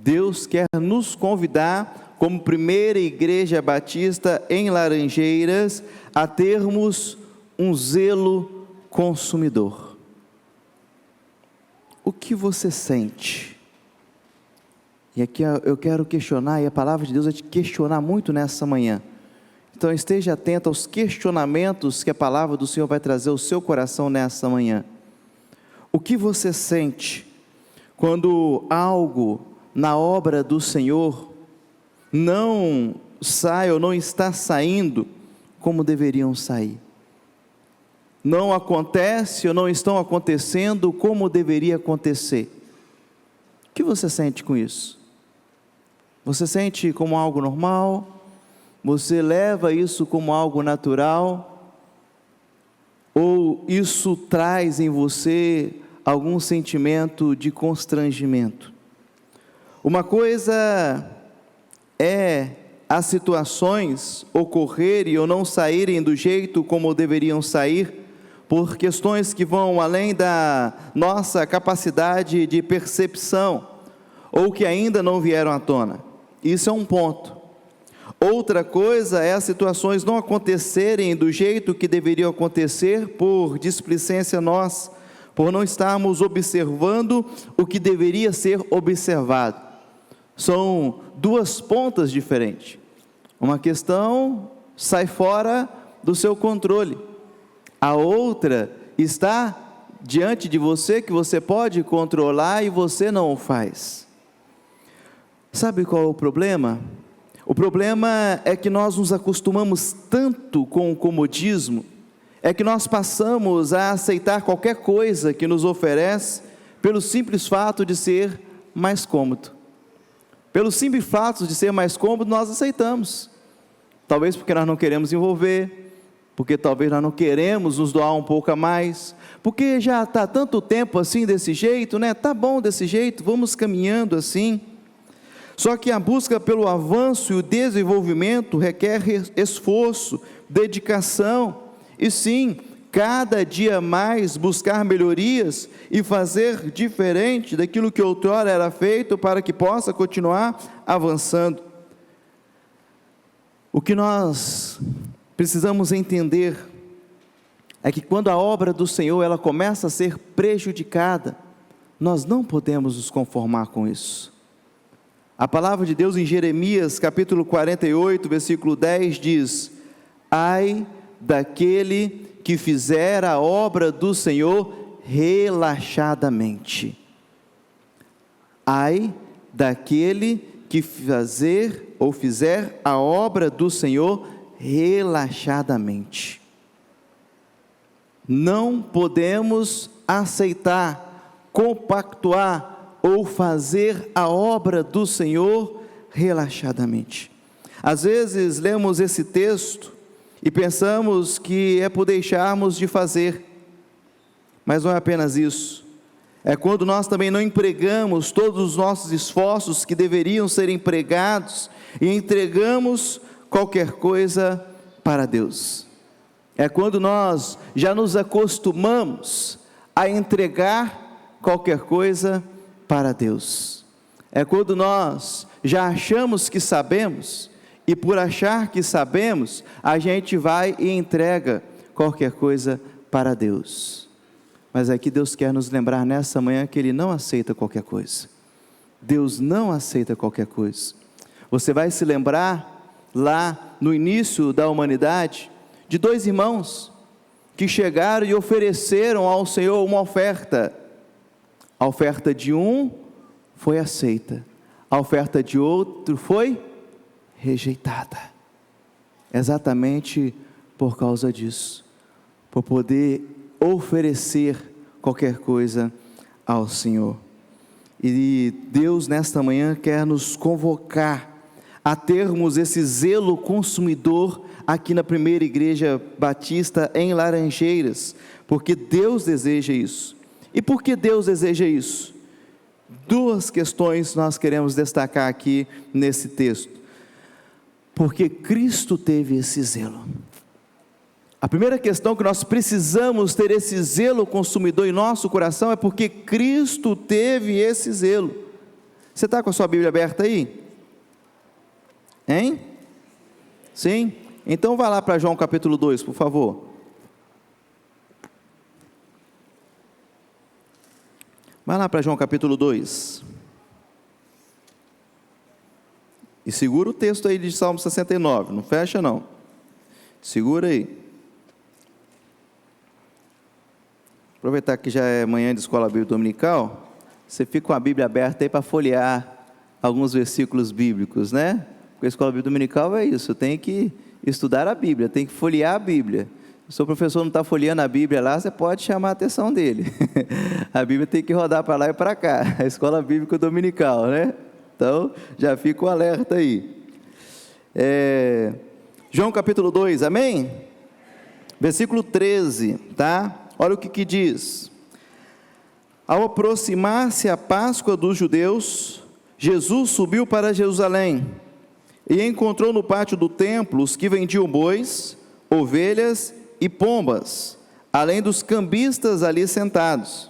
Deus quer nos convidar, como primeira igreja batista em Laranjeiras, a termos um zelo consumidor. O que você sente? E aqui eu quero questionar, e a palavra de Deus vai te questionar muito nessa manhã. Então esteja atento aos questionamentos que a palavra do Senhor vai trazer ao seu coração nessa manhã. O que você sente quando algo na obra do Senhor não sai ou não está saindo como deveriam sair? Não acontece ou não estão acontecendo como deveria acontecer? O que você sente com isso? Você sente como algo normal? Você leva isso como algo natural? Ou isso traz em você algum sentimento de constrangimento? Uma coisa é as situações ocorrerem ou não saírem do jeito como deveriam sair, por questões que vão além da nossa capacidade de percepção, ou que ainda não vieram à tona. Isso é um ponto. Outra coisa é as situações não acontecerem do jeito que deveriam acontecer por displicência nossa, por não estarmos observando o que deveria ser observado. São duas pontas diferentes. Uma questão sai fora do seu controle. A outra está diante de você, que você pode controlar e você não o faz. Sabe qual é o problema? O problema é que nós nos acostumamos tanto com o comodismo, é que nós passamos a aceitar qualquer coisa que nos oferece, pelo simples fato de ser mais cômodo. Pelo simples fato de ser mais cômodo, nós aceitamos. Talvez porque nós não queremos envolver, porque talvez nós não queremos nos doar um pouco a mais, porque já está tanto tempo assim desse jeito, né? Está bom desse jeito, vamos caminhando assim. Só que a busca pelo avanço e o desenvolvimento requer esforço, dedicação, e sim, cada dia mais buscar melhorias e fazer diferente daquilo que outrora era feito para que possa continuar avançando. O que nós precisamos entender é que quando a obra do Senhor ela começa a ser prejudicada, nós não podemos nos conformar com isso. A palavra de Deus em Jeremias capítulo 48, versículo 10 diz: ai daquele que fizer a obra do Senhor relaxadamente. Ai daquele que fizer a obra do Senhor relaxadamente. Não podemos aceitar, compactuar ou fazer a obra do Senhor relaxadamente. Às vezes lemos esse texto e pensamos que é por deixarmos de fazer, mas não é apenas isso. É quando nós também não empregamos todos os nossos esforços que deveriam ser empregados e entregamos qualquer coisa para Deus. É quando nós já nos acostumamos a entregar qualquer coisa para Deus. É quando nós já achamos que sabemos, e por achar que sabemos, a gente vai e entrega qualquer coisa para Deus. Mas aqui Deus quer nos lembrar nessa manhã que Ele não aceita qualquer coisa. Deus não aceita qualquer coisa. Você vai se lembrar lá no início da humanidade, de dois irmãos que chegaram e ofereceram ao Senhor uma oferta. A oferta de um foi aceita, a oferta de outro foi rejeitada. Exatamente por causa disso, por poder oferecer qualquer coisa ao Senhor. E Deus nesta manhã quer nos convocar a termos esse zelo consumidor aqui na primeira igreja batista em Laranjeiras, porque Deus deseja isso. E por que Deus deseja isso? Duas questões nós queremos destacar aqui nesse texto. Porque Cristo teve esse zelo. A primeira questão que nós precisamos ter esse zelo consumidor em nosso coração é porque Cristo teve esse zelo. Você está com a sua Bíblia aberta aí? Hein? Sim? Então vá lá para João capítulo 2, por favor. Vai lá para João capítulo 2. E segura o texto aí de Salmo 69, não fecha não. Segura aí. Aproveitar que já é manhã de escola bíblica dominical, você fica com a Bíblia aberta aí para folhear alguns versículos bíblicos, né? Porque a escola bíblica dominical é isso, tem que estudar a Bíblia, tem que folhear a Bíblia. Se o seu professor não está folheando a Bíblia lá, você pode chamar a atenção dele. A Bíblia tem que rodar para lá e para cá, a escola bíblica dominical, né? Então, já fica o alerta aí. João capítulo 2, amém? Versículo 13, tá? Olha o que diz. Ao aproximar-se a Páscoa dos judeus, Jesus subiu para Jerusalém e encontrou no pátio do templo os que vendiam bois, ovelhas e pombas, além dos cambistas ali sentados.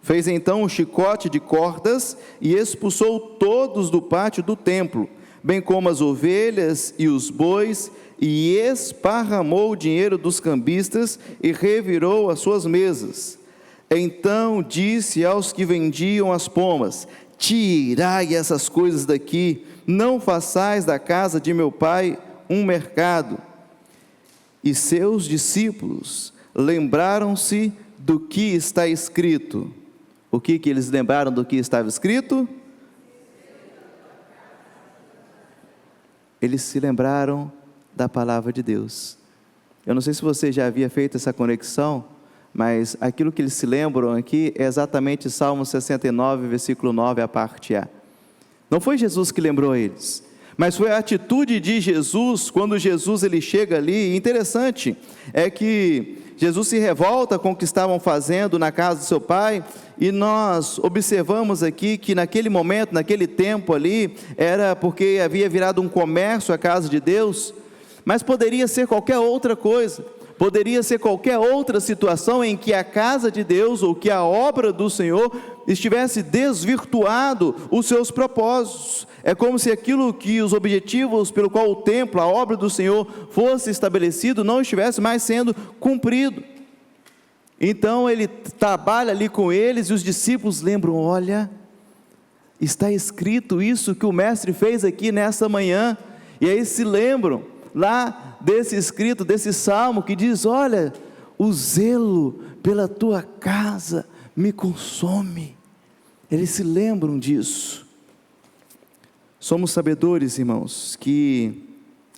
Fez então um chicote de cordas e expulsou todos do pátio do templo, bem como as ovelhas e os bois, e esparramou o dinheiro dos cambistas e revirou as suas mesas. Então disse aos que vendiam as pombas: tirai essas coisas daqui, não façais da casa de meu pai um mercado. E seus discípulos lembraram-se do que está escrito. O que eles lembraram do que estava escrito? Eles se lembraram da palavra de Deus. Eu não sei se você já havia feito essa conexão, mas aquilo que eles se lembram aqui é exatamente Salmo 69, versículo 9, a parte A. Não foi Jesus que lembrou eles, mas foi a atitude de Jesus, quando Jesus ele chega ali. Interessante é que Jesus se revolta com o que estavam fazendo na casa do seu pai, e nós observamos aqui que naquele momento, naquele tempo ali, era porque havia virado um comércio a casa de Deus, mas poderia ser qualquer outra coisa, poderia ser qualquer outra situação em que a casa de Deus, ou que a obra do Senhor estivesse desvirtuado os seus propósitos. É como se aquilo que os objetivos pelo qual o templo, a obra do Senhor fosse estabelecido, não estivesse mais sendo cumprido. Então ele trabalha ali com eles, e os discípulos lembram: olha, está escrito isso que o mestre fez aqui nessa manhã. E aí se lembram lá desse escrito, desse salmo que diz: olha, o zelo pela tua casa me consome. Eles se lembram disso. Somos sabedores, irmãos, que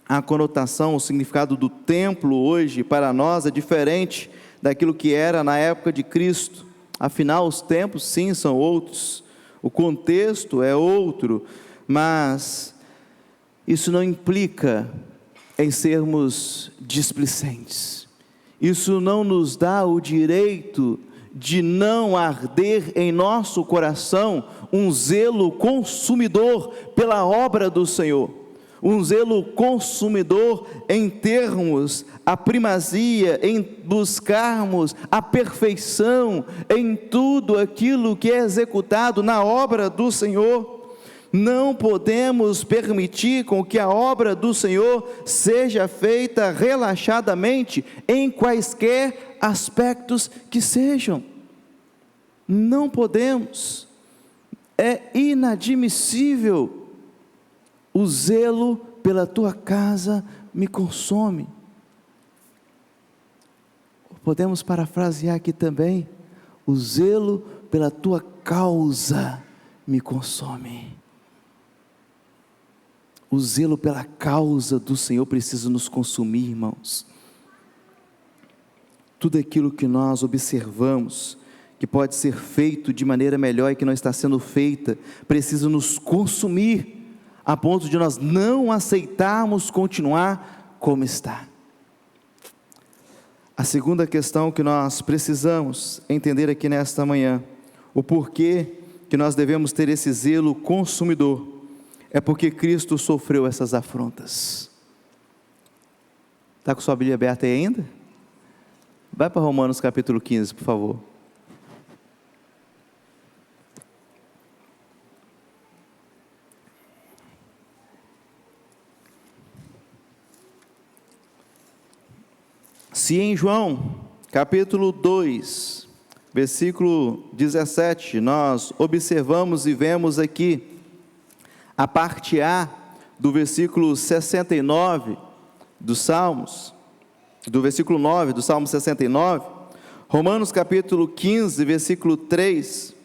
a conotação, o significado do templo hoje para nós é diferente daquilo que era na época de Cristo. Afinal, os templos sim são outros, o contexto é outro, mas isso não implica em sermos displicentes. Isso não nos dá o direito de não arder em nosso coração um zelo consumidor pela obra do Senhor, um zelo consumidor em termos a primazia, em buscarmos a perfeição em tudo aquilo que é executado na obra do Senhor. Não podemos permitir com que a obra do Senhor seja feita relaxadamente em quaisquer aspectos que sejam. Não podemos. É inadmissível. O zelo pela tua casa me consome. Podemos parafrasear aqui também: o zelo pela tua causa me consome. O zelo pela causa do Senhor precisa nos consumir, irmãos. Tudo aquilo que nós observamos, que pode ser feito de maneira melhor e que não está sendo feita, precisa nos consumir, a ponto de nós não aceitarmos continuar como está. A segunda questão que nós precisamos entender aqui nesta manhã, o porquê que nós devemos ter esse zelo consumidor, é porque Cristo sofreu essas afrontas. Está com sua Bíblia aberta aí ainda? Vai para Romanos capítulo 15, por favor. Se em João, capítulo 2, versículo 17, nós observamos e vemos aqui a parte A do versículo 69 dos Salmos, do versículo 9 do Salmo 69, Romanos capítulo 15, versículo 3,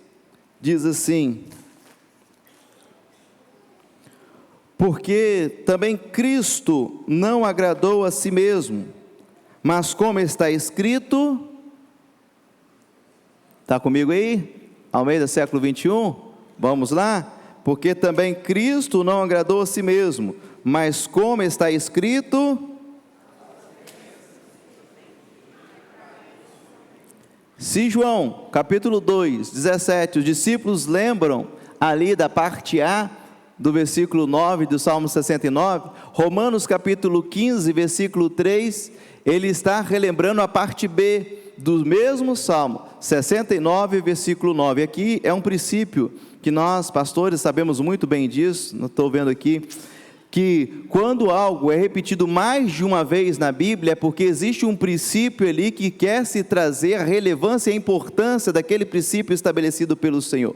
diz assim: porque também Cristo não agradou a si mesmo, mas como está escrito, está comigo aí? Almeida século 21, vamos lá? Porque também Cristo não agradou a si mesmo, mas como está escrito, se João, capítulo 2, 17, os discípulos lembram ali da parte A, do versículo 9 do Salmo 69, Romanos capítulo 15, versículo 3, ele está relembrando a parte B do mesmo Salmo 69, versículo 9, aqui é um princípio que nós pastores sabemos muito bem disso, não estou vendo aqui, que quando algo é repetido mais de uma vez na Bíblia, é porque existe um princípio ali que quer se trazer a relevância e a importância daquele princípio estabelecido pelo Senhor.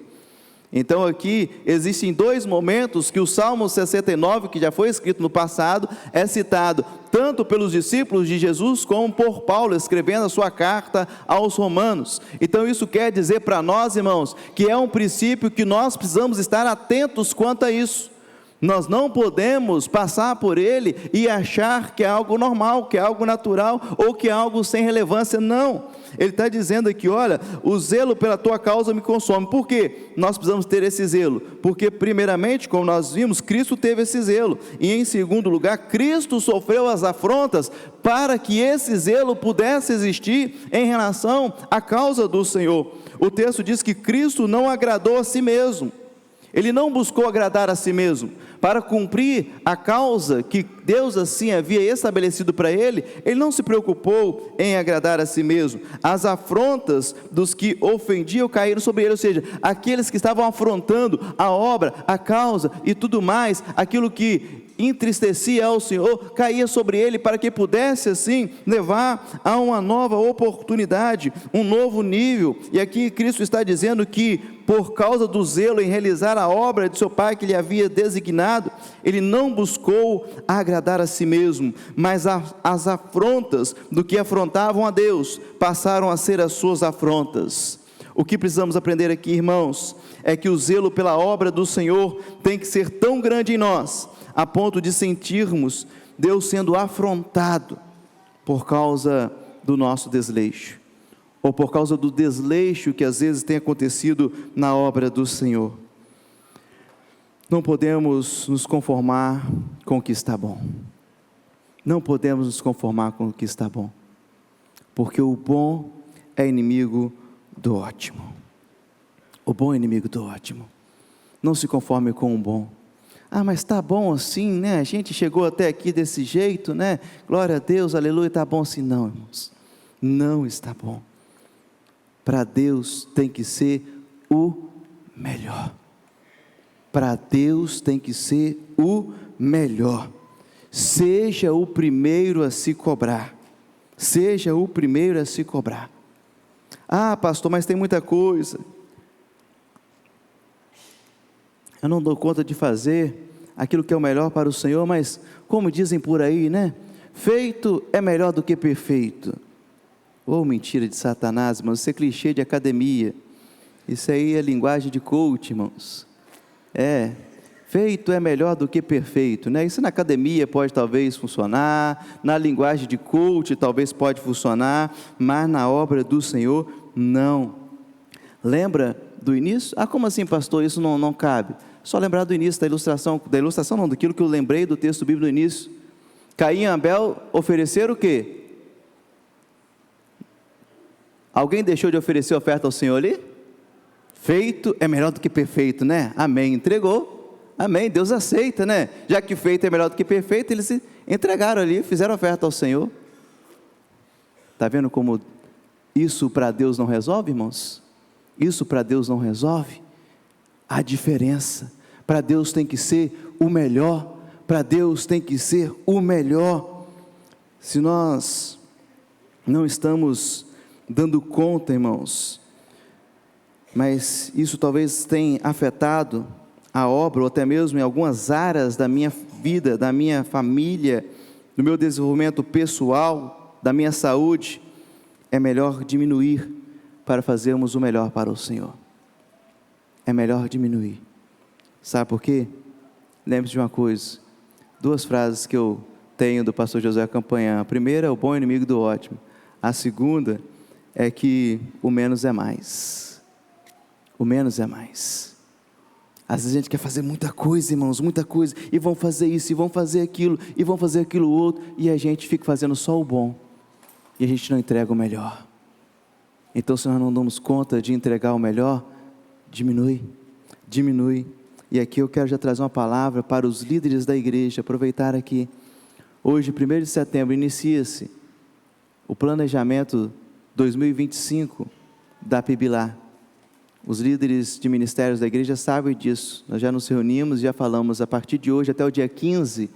Então aqui existem dois momentos que o Salmo 69, que já foi escrito no passado, é citado tanto pelos discípulos de Jesus, como por Paulo, escrevendo a sua carta aos Romanos. Então isso quer dizer para nós, irmãos, que é um princípio que nós precisamos estar atentos quanto a isso. Nós não podemos passar por ele e achar que é algo normal, que é algo natural, ou que é algo sem relevância, não. Ele está dizendo aqui, olha, o zelo pela tua causa me consome. Por quê? Nós precisamos ter esse zelo, porque primeiramente, como nós vimos, Cristo teve esse zelo, e em segundo lugar, Cristo sofreu as afrontas, para que esse zelo pudesse existir em relação à causa do Senhor. O texto diz que Cristo não agradou a si mesmo, ele não buscou agradar a si mesmo, para cumprir a causa que Deus assim havia estabelecido para ele, ele não se preocupou em agradar a si mesmo. As afrontas dos que ofendiam caíram sobre ele, ou seja, aqueles que estavam afrontando a obra, a causa e tudo mais, aquilo que entristecia ao Senhor, caía sobre ele, para que pudesse assim levar a uma nova oportunidade, um novo nível. E aqui Cristo está dizendo que por causa do zelo em realizar a obra de seu Pai que lhe havia designado, ele não buscou agradar a si mesmo, mas as afrontas do que afrontavam a Deus passaram a ser as suas afrontas. O que precisamos aprender aqui, irmãos, é que o zelo pela obra do Senhor tem que ser tão grande em nós, a ponto de sentirmos Deus sendo afrontado por causa do nosso desleixo, ou por causa do desleixo que às vezes tem acontecido na obra do Senhor. Não podemos nos conformar com o que está bom, não podemos nos conformar com o que está bom, porque o bom é inimigo do ótimo, o bom é inimigo do ótimo. Não se conforme com o bom. Ah, mas está bom assim, né? A gente chegou até aqui desse jeito, né? Glória a Deus, aleluia, está bom assim. Não, irmãos, não está bom. Para Deus tem que ser o melhor. Para Deus tem que ser o melhor. Seja o primeiro a se cobrar. Seja o primeiro a se cobrar. Ah, pastor, mas tem muita coisa. Eu não dou conta de fazer aquilo que é o melhor para o Senhor, mas como dizem por aí, né? Feito é melhor do que perfeito. Oh, mentira de Satanás, irmãos, isso é clichê de academia. Isso aí é linguagem de coach, irmãos. Feito é melhor do que perfeito, né? Isso na academia pode talvez funcionar, na linguagem de coach talvez pode funcionar, mas na obra do Senhor, não. Lembra do início? Ah, como assim, pastor, isso não cabe? Só lembrar do início da ilustração não, daquilo que eu lembrei do texto bíblico do início. Caim e Abel ofereceram o quê? Alguém deixou de oferecer oferta ao Senhor ali? Feito é melhor do que perfeito, né? Amém, entregou, amém, Deus aceita, né? Já que feito é melhor do que perfeito, eles se entregaram ali, fizeram oferta ao Senhor. Está vendo como isso para Deus não resolve, irmãos? Isso para Deus não resolve. A diferença, para Deus tem que ser o melhor, para Deus tem que ser o melhor. Se nós não estamos dando conta, irmãos, mas isso talvez tenha afetado a obra, ou até mesmo em algumas áreas da minha vida, da minha família, do meu desenvolvimento pessoal, da minha saúde. É melhor diminuir para fazermos o melhor para o Senhor. É melhor diminuir. Sabe por quê? Lembre-se de uma coisa, 2 frases que eu tenho do pastor José Campanhã. A primeira é o bom inimigo do ótimo. A segunda é que o menos é mais. O menos é mais. Às vezes a gente quer fazer muita coisa, irmãos, muita coisa, e vão fazer isso, e vão fazer aquilo, e vão fazer aquilo outro, e a gente fica fazendo só o bom, e a gente não entrega o melhor. Então, se nós não damos conta de entregar o melhor, diminui. E aqui eu quero já trazer uma palavra para os líderes da igreja, aproveitar aqui. Hoje, 1º de setembro, inicia-se o planejamento 2025 da PIBLAR. Os líderes de ministérios da igreja sabem disso. Nós já nos reunimos, já falamos, a partir de hoje até o dia 15,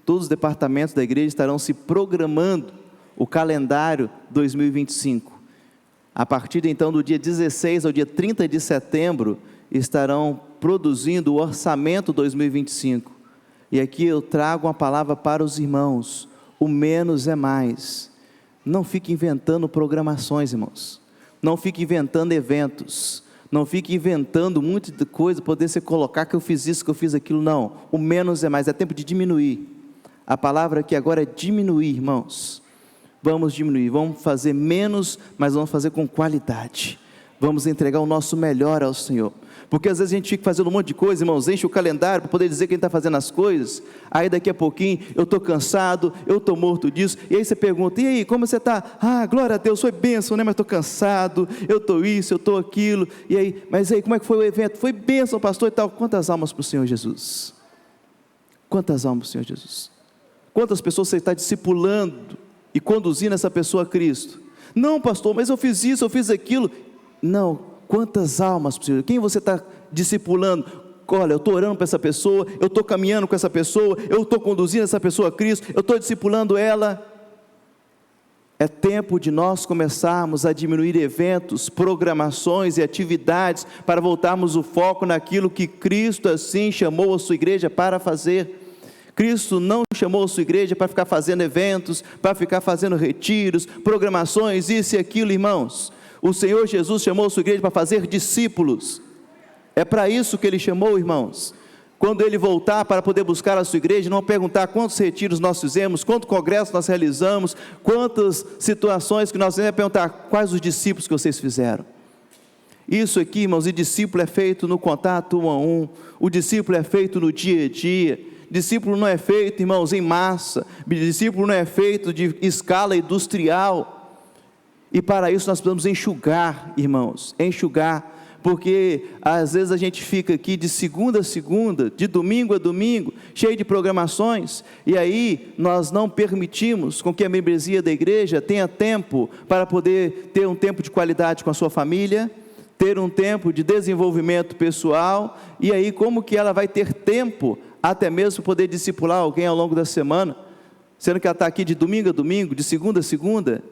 todos os departamentos da igreja estarão se programando o calendário 2025. A partir então do dia 16 ao dia 30 de setembro, estarão produzindo o orçamento 2025. E aqui eu trago uma palavra para os irmãos: o menos é mais. Não fique inventando programações, irmãos. Não fique inventando eventos. Não fique inventando muita coisa, poder você colocar que eu fiz isso, que eu fiz aquilo. Não, o menos é mais, é tempo de diminuir. A palavra aqui agora é diminuir, irmãos. Vamos diminuir, vamos fazer menos, mas vamos fazer com qualidade. Vamos entregar o nosso melhor ao Senhor. Porque às vezes a gente fica fazendo um monte de coisa, irmãos, enche o calendário para poder dizer quem está fazendo as coisas. Aí daqui a pouquinho, eu estou cansado, eu estou morto disso. E aí você pergunta: e aí, como você está? Ah, glória a Deus, foi bênção, né? Mas estou cansado, eu estou isso, eu estou aquilo. E aí, mas aí, como é que foi o evento? Foi bênção, pastor e tal. Quantas almas para o Senhor Jesus? Quantas almas para o Senhor Jesus? Quantas pessoas você está discipulando e conduzindo essa pessoa a Cristo? Não, pastor, mas eu fiz isso, eu fiz aquilo. Não. Quantas almas, Senhor? Quem você está discipulando? Olha, eu estou orando para essa pessoa, eu estou caminhando com essa pessoa, eu estou conduzindo essa pessoa a Cristo, eu estou discipulando ela. É tempo de nós começarmos a diminuir eventos, programações e atividades, para voltarmos o foco naquilo que Cristo assim chamou a sua igreja para fazer. Cristo não chamou a sua igreja para ficar fazendo eventos, para ficar fazendo retiros, programações, isso e aquilo, irmãos. O Senhor Jesus chamou a sua igreja para fazer discípulos. É para isso que Ele chamou, irmãos. Quando Ele voltar para poder buscar a sua igreja, não perguntar quantos retiros nós fizemos, quantos congressos nós realizamos, quantas situações que nós fizemos, é perguntar quais os discípulos que vocês fizeram. Isso aqui, irmãos, e discípulo é feito no contato 1 a 1, o discípulo é feito no dia a dia. Discípulo não é feito, irmãos, em massa. Discípulo não é feito de escala industrial. E para isso nós precisamos enxugar, irmãos, enxugar, porque às vezes a gente fica aqui de segunda a segunda, de domingo a domingo, cheio de programações, e aí nós não permitimos com que a membresia da igreja tenha tempo para poder ter um tempo de qualidade com a sua família, ter um tempo de desenvolvimento pessoal, e aí como que ela vai ter tempo até mesmo para poder discipular alguém ao longo da semana, sendo que ela está aqui de domingo a domingo, de segunda a segunda.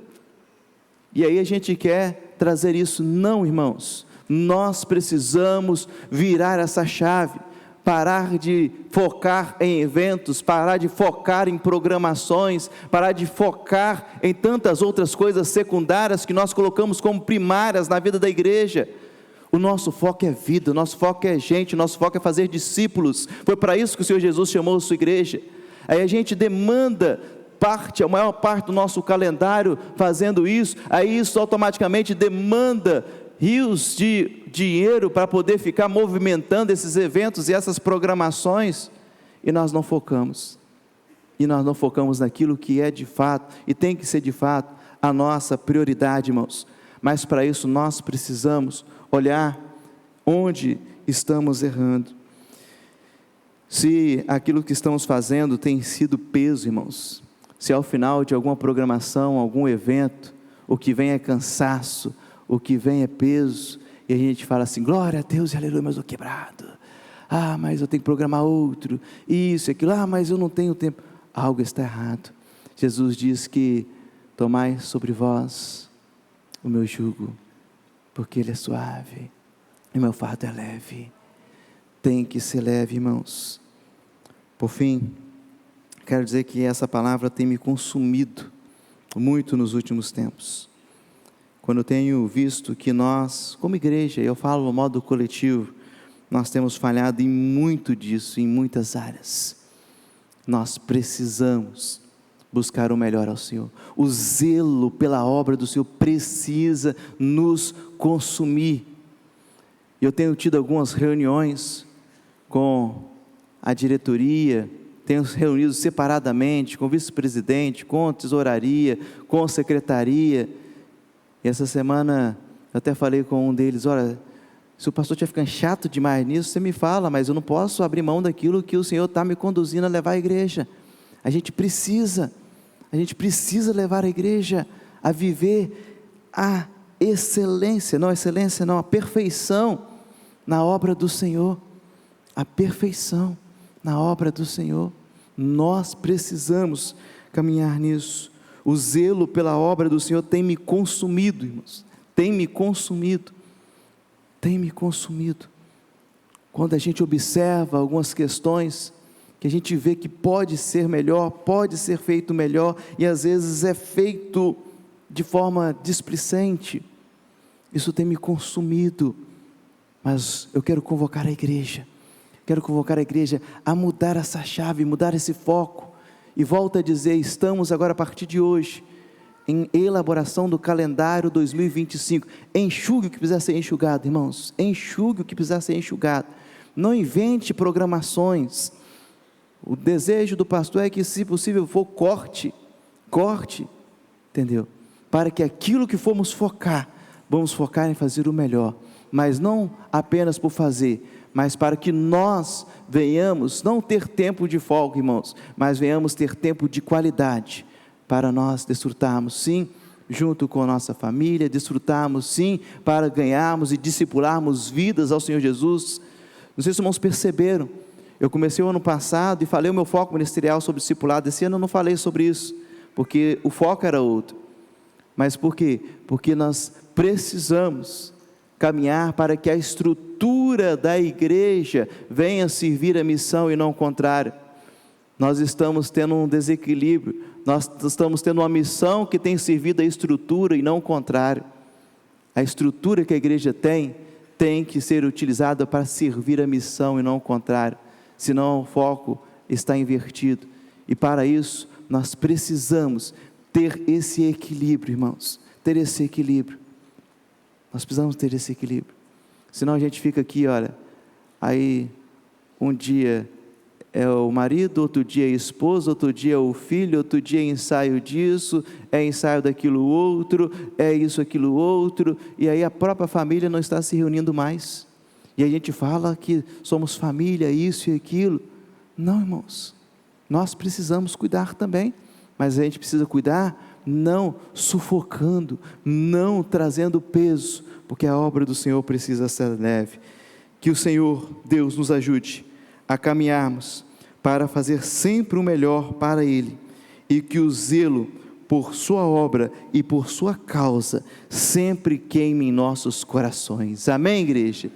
E aí a gente quer trazer isso. Não, irmãos, nós precisamos virar essa chave, parar de focar em eventos, parar de focar em programações, parar de focar em tantas outras coisas secundárias que nós colocamos como primárias na vida da igreja. O nosso foco é vida, o nosso foco é gente, o nosso foco é fazer discípulos. Foi para isso que o Senhor Jesus chamou a sua igreja. Aí a gente demanda a maior parte do nosso calendário fazendo isso, aí isso automaticamente demanda rios de dinheiro para poder ficar movimentando esses eventos e essas programações, e nós não focamos naquilo que é de fato, e tem que ser de fato, a nossa prioridade, irmãos. Mas para isso nós precisamos olhar onde estamos errando. Se aquilo que estamos fazendo tem sido peso, irmãos, se ao final de alguma programação, algum evento, o que vem é cansaço, o que vem é peso, e a gente fala assim: glória a Deus e aleluia, mas eu estou quebrado. Ah, mas eu tenho que programar outro, isso, aquilo, mas eu não tenho tempo. Algo está errado. Jesus diz que tomai sobre vós o meu jugo, porque ele é suave e meu fardo é leve. Tem que ser leve, irmãos. Por fim, quero dizer que essa palavra tem me consumido muito nos últimos tempos. Quando eu tenho visto que nós, como igreja, eu falo no modo coletivo, nós temos falhado em muito disso, em muitas áreas. Nós precisamos buscar o melhor ao Senhor. O zelo pela obra do Senhor precisa nos consumir. Eu tenho tido algumas reuniões com a diretoria, tenho reunido separadamente com o vice-presidente, com a tesouraria, com a secretaria. E essa semana eu até falei com um deles: olha, se o pastor estiver ficando chato demais nisso, você me fala, mas eu não posso abrir mão daquilo que o Senhor está me conduzindo a levar à igreja. A gente precisa levar a igreja a viver a excelência, não, a perfeição na obra do Senhor. A perfeição na obra do Senhor. Nós precisamos caminhar nisso. O zelo pela obra do Senhor tem me consumido, irmãos. Tem me consumido. Quando a gente observa algumas questões, que a gente vê que pode ser melhor, pode ser feito melhor, e às vezes é feito de forma displicente, isso tem me consumido. Mas eu quero convocar a igreja a mudar essa chave, mudar esse foco, e volto a dizer, estamos agora a partir de hoje, em elaboração do calendário 2025, enxugue o que precisar ser enxugado, irmãos, enxugue o que precisar ser enxugado, não invente programações. O desejo do pastor é que, se possível for, corte, entendeu? Para que aquilo que formos focar, vamos focar em fazer o melhor, mas não apenas por fazer, mas para que nós venhamos não ter tempo de folga, irmãos, mas venhamos ter tempo de qualidade, para nós desfrutarmos, sim, junto com a nossa família, desfrutarmos, sim, para ganharmos e discipularmos vidas ao Senhor Jesus. Não sei se os irmãos perceberam, eu comecei o ano passado e falei o meu foco ministerial sobre discipulado. Esse ano eu não falei sobre isso, porque o foco era outro. Mas por quê? Porque nós precisamos caminhar para que a estrutura da igreja venha servir a missão e não o contrário. Nós estamos tendo um desequilíbrio, nós estamos tendo uma missão que tem servido a estrutura e não o contrário. A estrutura que a igreja tem que ser utilizada para servir a missão e não o contrário, senão o foco está invertido. E para isso nós precisamos ter esse equilíbrio, irmãos, nós precisamos ter esse equilíbrio, senão a gente fica aqui, olha, aí um dia é o marido, outro dia é a esposa, outro dia é o filho, outro dia é ensaio disso, é ensaio daquilo outro, é isso, aquilo outro, e aí a própria família não está se reunindo mais, e a gente fala que somos família, isso e aquilo. Não, irmãos, nós precisamos cuidar também, mas a gente precisa cuidar não sufocando, não trazendo peso, porque a obra do Senhor precisa ser leve. Que o Senhor Deus nos ajude a caminharmos para fazer sempre o melhor para Ele, e que o zelo por sua obra e por sua causa sempre queime em nossos corações. Amém, igreja?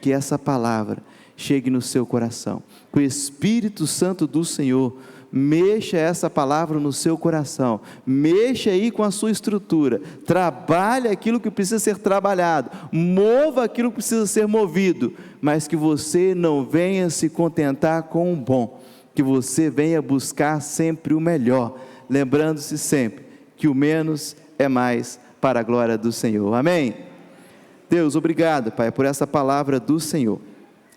Que essa palavra chegue no seu coração, que o Espírito Santo do Senhor mexa essa palavra no seu coração, mexa aí com a sua estrutura, trabalhe aquilo que precisa ser trabalhado, mova aquilo que precisa ser movido, mas que você não venha se contentar com o bom, que você venha buscar sempre o melhor, lembrando-se sempre que o menos é mais para a glória do Senhor. Amém? Deus, obrigado, Pai, por essa palavra do Senhor,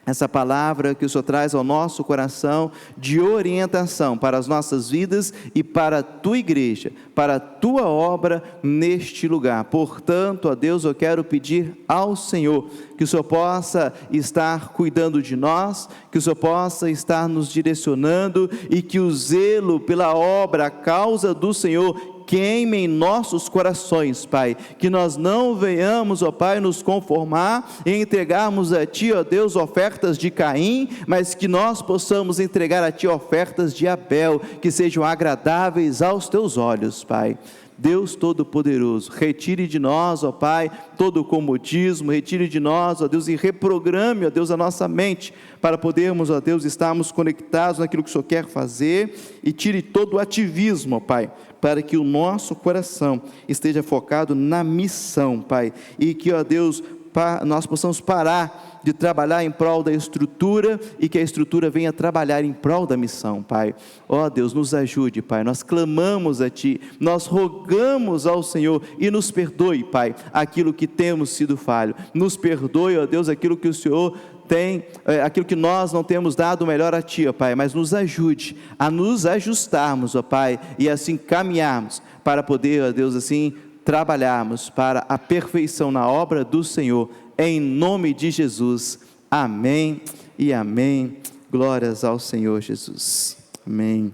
essa palavra que o Senhor traz ao nosso coração de orientação para as nossas vidas e para a Tua igreja, para a Tua obra neste lugar. Portanto, ó Deus, eu quero pedir ao Senhor que o Senhor possa estar cuidando de nós, que o Senhor possa estar nos direcionando, e que o zelo pela obra, a causa do Senhor, queime em nossos corações, Pai, que nós não venhamos, ó Pai, nos conformar e entregarmos a Ti, ó Deus, ofertas de Caim, mas que nós possamos entregar a Ti ofertas de Abel, que sejam agradáveis aos Teus olhos, Pai. Deus Todo-Poderoso, retire de nós, ó Pai, todo o comodismo, retire de nós, ó Deus, e reprograme, ó Deus, a nossa mente, para podermos, ó Deus, estarmos conectados naquilo que o Senhor quer fazer, e tire todo o ativismo, ó Pai, para que o nosso coração esteja focado na missão, Pai, e que, ó Deus, nós possamos parar de trabalhar em prol da estrutura, e que a estrutura venha trabalhar em prol da missão, Pai. Ó Deus, nos ajude, Pai, nós clamamos a Ti, nós rogamos ao Senhor, e nos perdoe, Pai, aquilo que temos sido falho, nos perdoe, ó Deus, aquilo que o Senhor tem, aquilo que nós não temos dado o melhor a Ti, ó Pai, mas nos ajude a nos ajustarmos, ó Pai, e assim caminharmos, para poder, ó Deus, assim trabalharmos para a perfeição na obra do Senhor, em nome de Jesus, amém e amém. Glórias ao Senhor Jesus, amém.